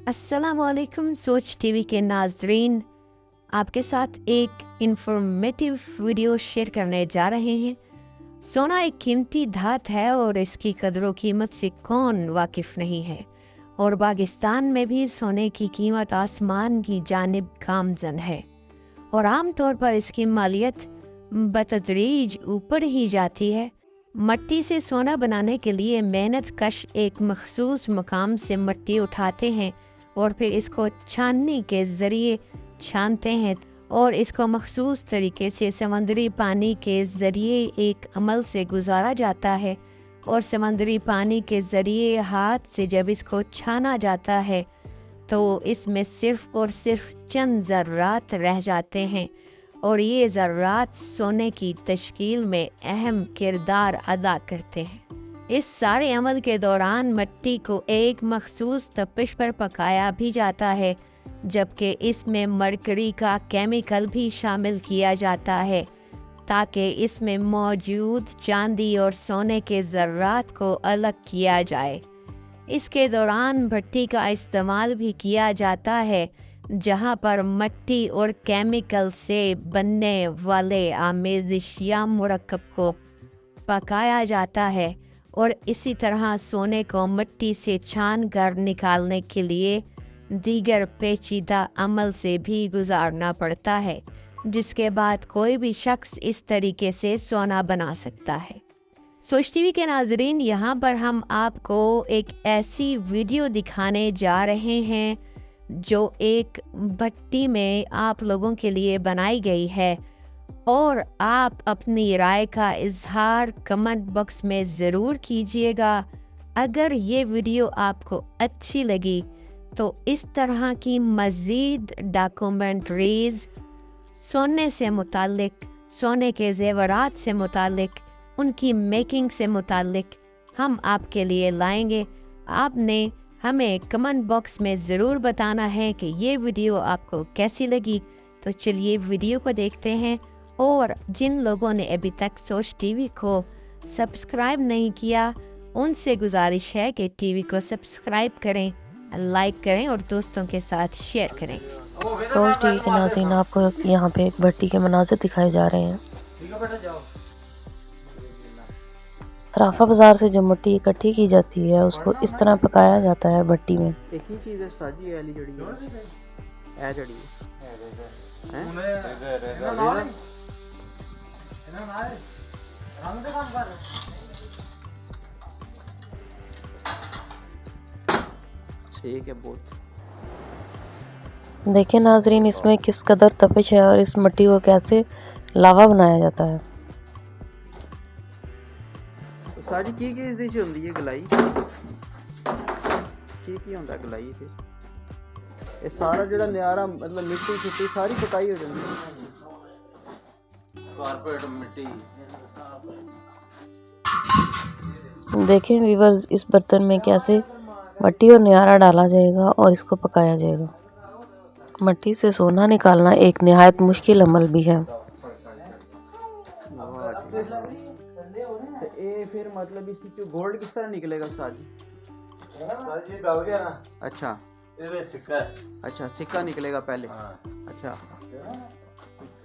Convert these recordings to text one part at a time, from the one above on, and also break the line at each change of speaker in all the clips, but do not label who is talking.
अस्सलामुअलैकुम सोच टीवी के नाजरीन, आपके साथ एक इंफॉर्मेटिव वीडियो शेयर करने जा रहे हैं। सोना एक कीमती धात है और इसकी कदरों कीमत से कौन वाकिफ नहीं है। और पाकिस्तान में भी सोने की कीमत आसमान की जानिब गामजन है और आमतौर पर इसकी मालियत बतदरीज ऊपर ही जाती है। मट्टी से सोना बनाने के लिए मेहनत कश एक मखसूस मकाम से मट्टी उठाते हैं और फिर इसको छाननी के ज़रिए छानते हैं और इसको मखसूस तरीके से समंदरी पानी के ज़रिए एक अमल से गुजारा जाता है। और समंदरी पानी के ज़रिए हाथ से जब इसको छाना जाता है तो इसमें सिर्फ़ और सिर्फ चंद ज़र्रात रह जाते हैं और ये ज़र्रात सोने की तश्कील में अहम किरदार अदा करते हैं। इस सारे अमल के दौरान मिट्टी को एक मखसूस तपिश पर पकाया भी जाता है, जबकि इसमें मरकरी का केमिकल भी शामिल किया जाता है ताकि इसमें मौजूद चांदी और सोने के ज़र्रात को अलग किया जाए। इसके दौरान भट्टी का इस्तेमाल भी किया जाता है जहां पर मिट्टी और केमिकल से बनने वाले आमेज़िश या मुरक्कब को पकाया जाता है और इसी तरह सोने को मिट्टी से छान कर निकालने के लिए दीगर पेचीदा अमल से भी गुजारना पड़ता है, जिसके बाद कोई भी शख्स इस तरीके से सोना बना सकता है। सोच टीवी के नाजरीन, यहाँ पर हम आपको एक ऐसी वीडियो दिखाने जा रहे हैं जो एक भट्टी में आप लोगों के लिए बनाई गई है और आप अपनी राय का इजहार कमेंट बॉक्स में ज़रूर कीजिएगा। अगर ये वीडियो आपको अच्छी लगी तो इस तरह की मज़ीद डॉक्यूमेंट्रीज़ सोने से मुतालिक, सोने के ज़ेवरात से मुतालिक, उनकी मेकिंग से मुतालिक हम आपके लिए लाएंगे। आपने हमें कमेंट बॉक्स में ज़रूर बताना है कि ये वीडियो आपको कैसी लगी। तो चलिए वीडियो को देखते हैं। और जिन लोगों ने अभी तक सोच टीवी को सब्सक्राइब नहीं किया, उनसे गुजारिश है कि टीवी को सब्सक्राइब करें, लाइक करें और दोस्तों के साथ शेयर करें।
सोच टीवी के नाज़रीन, आपको यहाँ पे एक भट्टी के मनाज़िर दिखाए जा रहे हैं। सराफा बाजार से जो मिट्टी इकट्ठी की जाती है उसको इस तरह पकाया जाता है भट्टी में।
एक ही चीज़ है साजी वाली जड़ी है जड़ी ठीक है। बहुत
देखिए नाजरीन, इसमें किस कदर तपिश है और इस मिट्टी को कैसे लावा बनाया जाता है।
सारी की इसदे च हुंदी है गलाई की हुंदा गलाई च ये सारा जेड़ा न्यारा मतलब मिट्टी छुट्टी सारी पकाई हो जाती है। कारपेट मिट्टी
देखें व्यूअर्स, इस बर्तन में कैसे मिट्टी और न्यारा डाला जाएगा और इसको पकाया जाएगा। मिट्टी से सोना निकालना एक निहायत मुश्किल अमल भी है।
ये फिर मतलब इससे गोल्ड किस तरह निकलेगा साजी?
साजी डाल गया ना।
अच्छा,
ये सिक्का है।
अच्छा सिक्का निकलेगा पहले। अच्छा,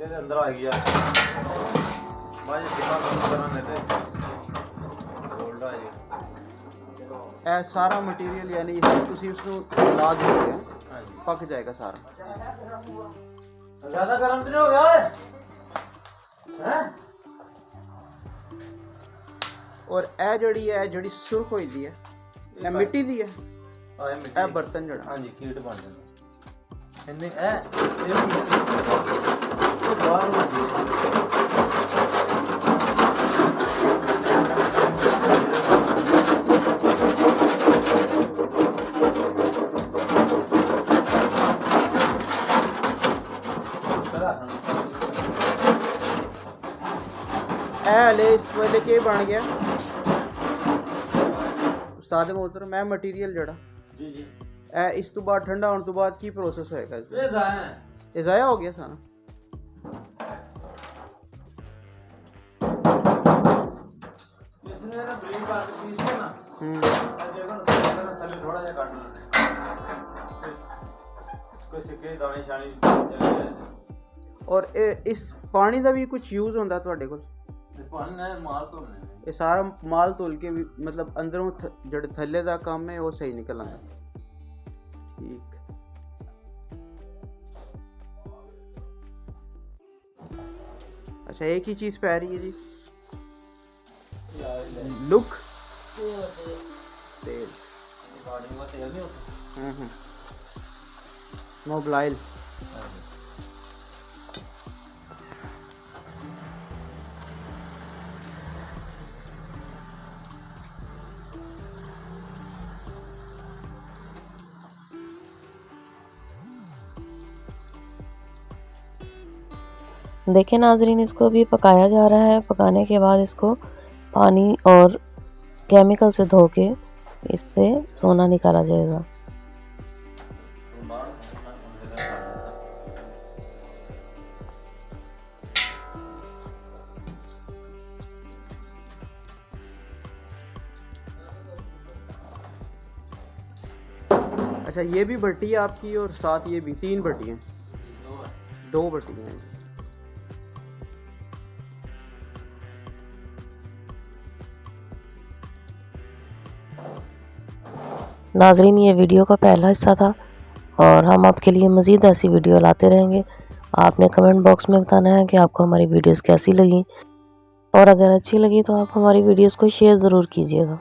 ये अंदर आ गया बाजी सिक्का बनाने थे गोल्ड आ गया।
ए सारा मटेरियल यानी इसमें तुसी उसको ला दोगे, पक जाएगा सारा।
ज्यादा गर्म तो नहीं हो गया है?
और ए जड़ी सुर्ख होई दी है, ए मिट्टी दी है। ए बर्तन जड़ा
हां जी कीट बन जांदा इन्ने तो बाहर ना दी
ले इस वाले के बन गया उस्ताद मोहतरम। मैं मटेरियल जड़ा
जी जी
ए इस तो बाद ठंडा होने तो बाद की प्रोसेस होएगा?
ये
ज़ाया हो गया सारा।
इसने ना ब्रेक बार पीस के ना देखो ना थोड़ा जा काटना है। कोई सिक्के दाने शाने चले गए
और इस पानी का भी कुछ यूज़ होता ਤੁਹਾਡੇ ਕੋਲ
ते पानी ने माल तो नहीं
ਇਹ ਸਾਰਾ ਮਾਲ ਧੁਲ ਕੇ ਵੀ ਮਤਲਬ ਅੰਦਰੋਂ ਜਿਹੜੇ ਥੱਲੇ ਦਾ ਕੰਮ ਹੈ ਉਹ ਸਹੀ ਨਿਕਲ ਆਉਂਦਾ ਠੀਕ अच्छा एक ही चीज़ पै रही है जी लुक तेल
गाड़ी में तेल नहीं होता
मोबाइल
देखिए नाजरीन, इसको भी पकाया जा रहा है। पकाने के बाद इसको पानी और केमिकल से धो के इससे सोना निकाला जाएगा।
अच्छा ये भी भट्टी है आपकी और साथ ये भी 3 भट्टियाँ 2 भट्टियाँ हैं
नाजरीन, ये वीडियो का पहला हिस्सा था और हम आपके लिए मज़ीद ऐसी वीडियो लाते रहेंगे। आपने कमेंट बॉक्स में बताना है कि आपको हमारी वीडियोस कैसी लगी और अगर अच्छी लगी तो आप हमारी वीडियोस को शेयर ज़रूर कीजिएगा।